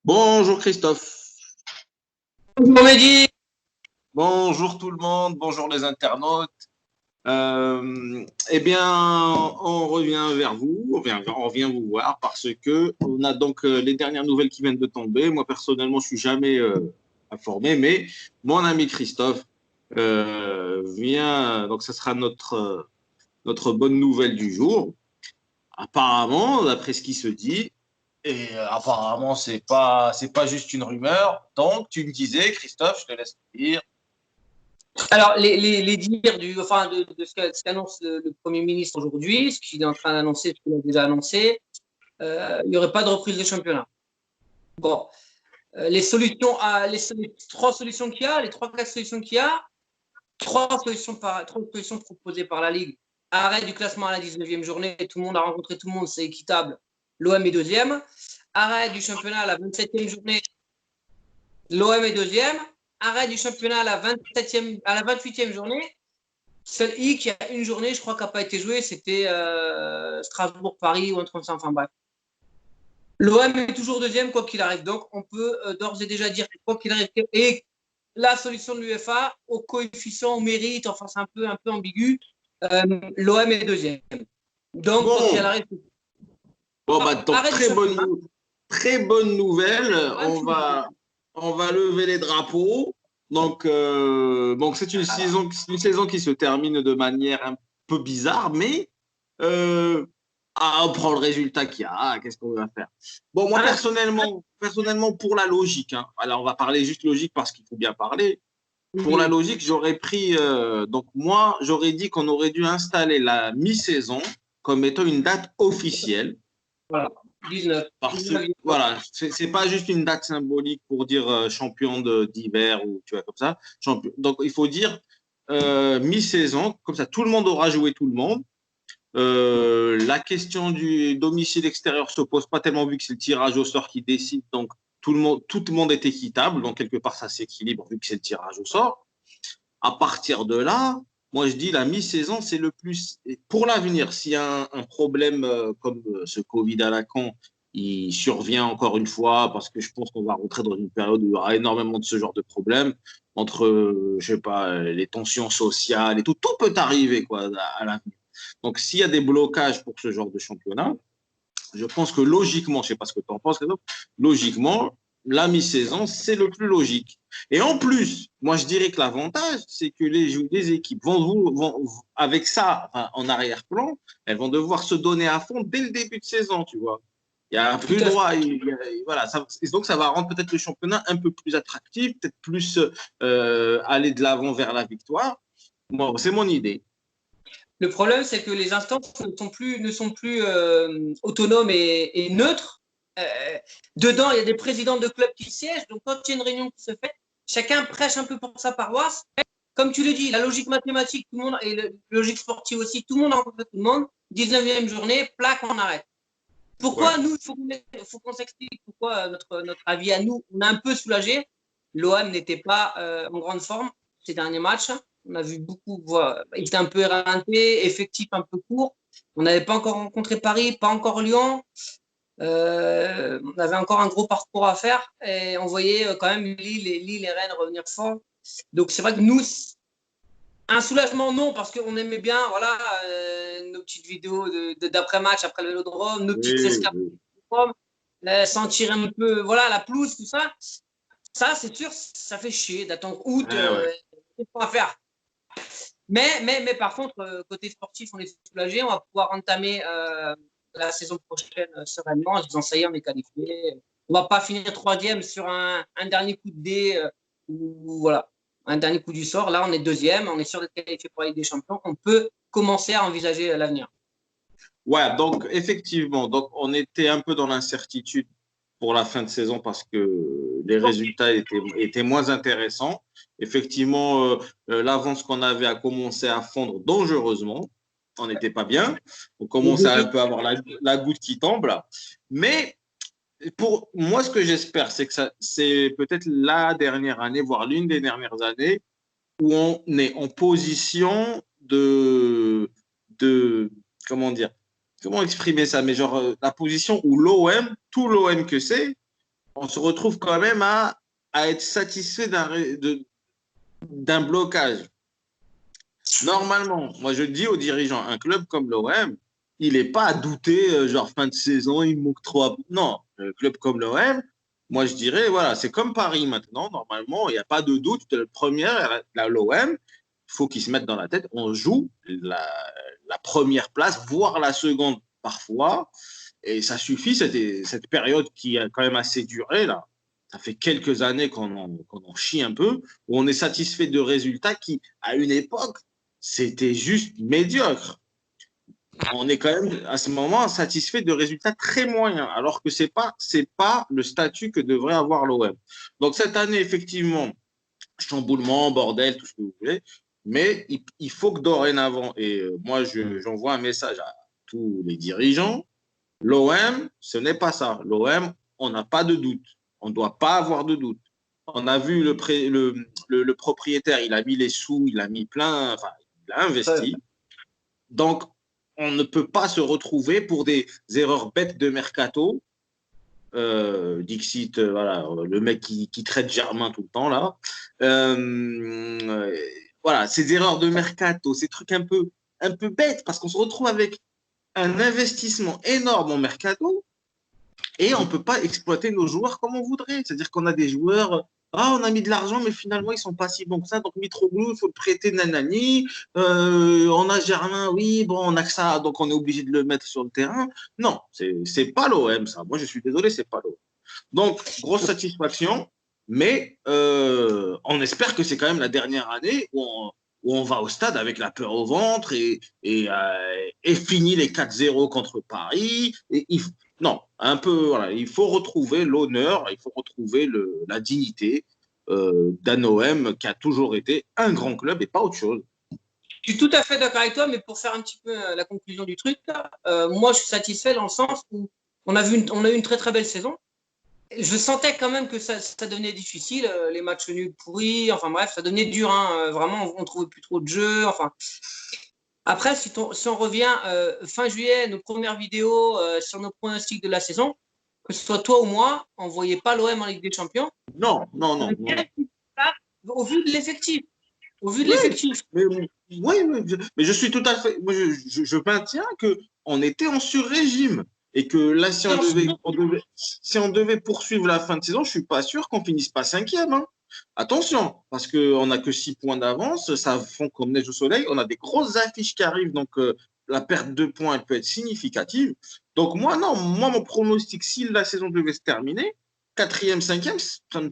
Bonjour Christophe. Bonjour Mehdi. Bonjour tout le monde, bonjour les internautes. Eh bien, on revient vers vous, on revient vous voir parce que on a donc les dernières nouvelles qui viennent de tomber. Moi personnellement, je suis jamais informé, mais mon ami Christophe vient. Donc, ce sera notre bonne nouvelle du jour. Apparemment, d'après ce qui se dit, et apparemment, c'est pas juste une rumeur. Donc, tu me disais, Christophe, je te laisse dire. Alors, les dires de ce qu'annonce le Premier ministre aujourd'hui, ce qu'il est en train d'annoncer, ce qu'il a déjà annoncé, il n'y aurait pas de reprise de championnat. Bon, les trois solutions qu'il y a, les trois, quatre solutions qu'il y a, trois solutions proposées par la Ligue. Arrêt du classement à la 19e journée, tout le monde a rencontré tout le monde, c'est équitable. L'OM est deuxième. Arrêt du championnat à la 27e journée, l'OM est deuxième. Arrêt du championnat à la 28e journée. Seul hic, il y a une journée, je crois, qui n'a pas été jouée, c'était Strasbourg-Paris ou un truc comme ça. Enfin bref. L'OM est toujours deuxième, quoi qu'il arrive. Donc, on peut d'ores et déjà dire que quoi qu'il arrive. Et la solution de l'UEFA, au coefficient, au mérite, enfin, c'est un peu ambigu. L'OM est deuxième. Donc, quoi qu'il Bon, arrive. bon bah, donc, Arrêt du championnat. très bonne nouvelle. On va lever les drapeaux. Donc c'est une saison qui se termine de manière un peu bizarre, mais euh, on prend le résultat qu'il y a. Qu'est-ce qu'on va faire? Bon, moi personnellement, pour la logique, hein, alors on va parler juste logique parce qu'il faut bien parler. Pour la Oui, logique, j'aurais pris. Donc, moi, j'aurais dit qu'on aurait dû installer la mi-saison comme étant une date officielle. voilà. 19. Parce que, 19. voilà, c'est pas juste une date symbolique pour dire champion d'hiver ou tu vois, comme ça. Donc, il faut dire mi-saison, comme ça, tout le monde aura joué tout le monde. La question du domicile extérieur se pose pas tellement vu que c'est le tirage au sort qui décide. Donc, tout le monde est équitable. Donc, quelque part, ça s'équilibre vu que c'est le tirage au sort. À partir de là, moi je dis la mi-saison, c'est le plus. Pour l'avenir, s'il y a un problème comme ce Covid à la con, il survient encore une fois, parce que je pense qu'on va rentrer dans une période où il y aura énormément de ce genre de problèmes, entre, je sais pas, les tensions sociales et tout, tout peut arriver quoi, à l'avenir. Donc s'il y a des blocages pour ce genre de championnat, je pense que logiquement, je ne sais pas ce que tu en penses, logiquement, la mi-saison, c'est le plus logique. Et en plus, moi, je dirais que l'avantage, c'est que les équipes avec ça enfin, en arrière-plan, elles vont devoir se donner à fond dès le début de saison, tu vois. Il n'y a Tout plus à fait. droit. Voilà, donc, ça va rendre peut-être le championnat un peu plus attractif, peut-être plus aller de l'avant vers la victoire. Bon, c'est mon idée. Le problème, c'est que les instances ne sont plus autonomes et neutres. Euh, Dedans, il y a des présidents de clubs qui siègent. Donc, quand il y a une réunion qui se fait, chacun prêche un peu pour sa paroisse. Comme tu le dis, la logique mathématique, tout le monde, et la logique sportive aussi, tout le monde rencontre tout le monde. 19e journée, plaque, on arrête. Ouais. Pourquoi nous, il faut qu'on s'explique pourquoi notre avis à nous, on est un peu soulagé. L'OM n'était pas en grande forme ces derniers matchs. On a vu beaucoup, voilà, il était un peu éreinté, effectif un peu court. On n'avait pas encore rencontré Paris, pas encore Lyon. On avait encore un gros parcours à faire et on voyait quand même Lille et Rennes revenir fort. Donc c'est vrai que nous, un soulagement, non, parce qu'on aimait bien voilà, nos petites vidéos d'après-match, après le vélodrome, nos petites Oui, escapades, oui. sentir un peu voilà, la pelouse, tout ça. Ça, c'est sûr, ça fait chier d'attendre août. Ouais, ouais. C'est pas à faire. Mais par contre, côté sportif, on est soulagé. On va pouvoir entamer la saison prochaine sereinement en disant ça y est, on est qualifié. On va pas finir troisième sur un dernier coup de dé ou voilà, un dernier coup du sort. Là, on est deuxième, on est sûr d'être qualifié pour la Ligue des Champions. On peut commencer à envisager l'avenir. Ouais, donc effectivement, donc on était un peu dans l'incertitude pour la fin de saison parce que les résultats étaient moins intéressants. Effectivement, l'avance qu'on avait a commencé à fondre dangereusement. On n'était pas bien. On commençait à un peu avoir la goutte qui tombe là. Mais pour moi, ce que j'espère, c'est que c'est peut-être la dernière année, voire l'une des dernières années, où on est en position de comment dire, comment exprimer ça, mais genre la position où l'OM, tout l'OM que c'est, on se retrouve quand même à être satisfait d'un blocage. Normalement, moi je dis aux dirigeants, un club comme l'OM, il n'est pas à douter, genre fin de saison, il manque 3. Non, un club comme l'OM, moi je dirais, voilà, c'est comme Paris maintenant, normalement, il n'y a pas de doute, la première, l'OM, il faut qu'ils se mettent dans la tête, on joue la première place, voire la seconde parfois, et ça suffit, cette période qui a quand même assez duré, là. Ça fait quelques années qu'on en chie un peu, où on est satisfait de résultats qui, à une époque, c'était juste médiocre. On est quand même à ce moment satisfait de résultats très moyens, alors que c'est pas le statut que devrait avoir l'OM. Donc cette année, effectivement, chamboulement, bordel, tout ce que vous voulez, mais il faut que dorénavant, et moi j'envoie un message à tous les dirigeants, l'OM, ce n'est pas ça. L'OM, on n'a pas de doute. On ne doit pas avoir de doute. On a vu le propriétaire, il a mis les sous, il a mis plein, enfin, il a investi. Donc, on ne peut pas se retrouver pour des erreurs bêtes de mercato. Dixit, voilà, le mec qui traite Germain tout le temps là. Voilà, ces erreurs de mercato, ces trucs un peu bêtes, parce qu'on se retrouve avec un investissement énorme en mercato et on ne peut pas exploiter nos joueurs comme on voudrait. C'est-à-dire qu'on a des joueurs, on a mis de l'argent, mais finalement, ils ne sont pas si bons que ça. Donc, Mitroglou, il faut le prêter, nanani. On a Germain, oui, bon, on a que ça, donc on est obligé de le mettre sur le terrain. Non, c'est pas l'OM, ça. Moi, je suis désolé, c'est pas l'OM. Donc, grosse satisfaction, mais on espère que c'est quand même la dernière année où on va au stade avec la peur au ventre et finit les 4-0 contre Paris. Non, un peu, voilà, il faut retrouver l'honneur, il faut retrouver la dignité d'un OM qui a toujours été un grand club et pas autre chose. Je suis tout à fait d'accord avec toi, mais pour faire un petit peu la conclusion du truc, moi je suis satisfait dans le sens où on a eu une très très belle saison. Je sentais quand même que ça devenait difficile, les matchs nuls pourris, enfin bref, ça devenait dur. Hein, vraiment, on ne trouvait plus trop de jeux. Enfin. Après, si on revient fin juillet, nos premières vidéos sur nos pronostics de la saison, que ce soit toi ou moi, on ne voyait pas l'OM en Ligue des Champions. Non, non, non. Au vu de l'effectif. Au vu de l'effectif. Mais je suis tout à fait. Moi, je maintiens qu'on était en sur-régime. Et que là, si on devait poursuivre la fin de saison, je ne suis pas sûr qu'on finisse pas 5e. Hein. Attention, parce qu'on n'a que 6 points d'avance, ça fond comme neige au soleil. On a des grosses affiches qui arrivent, donc la perte de points elle peut être significative. Donc moi, non, mon pronostic, si la saison devait se terminer, 4e, 5e, ça me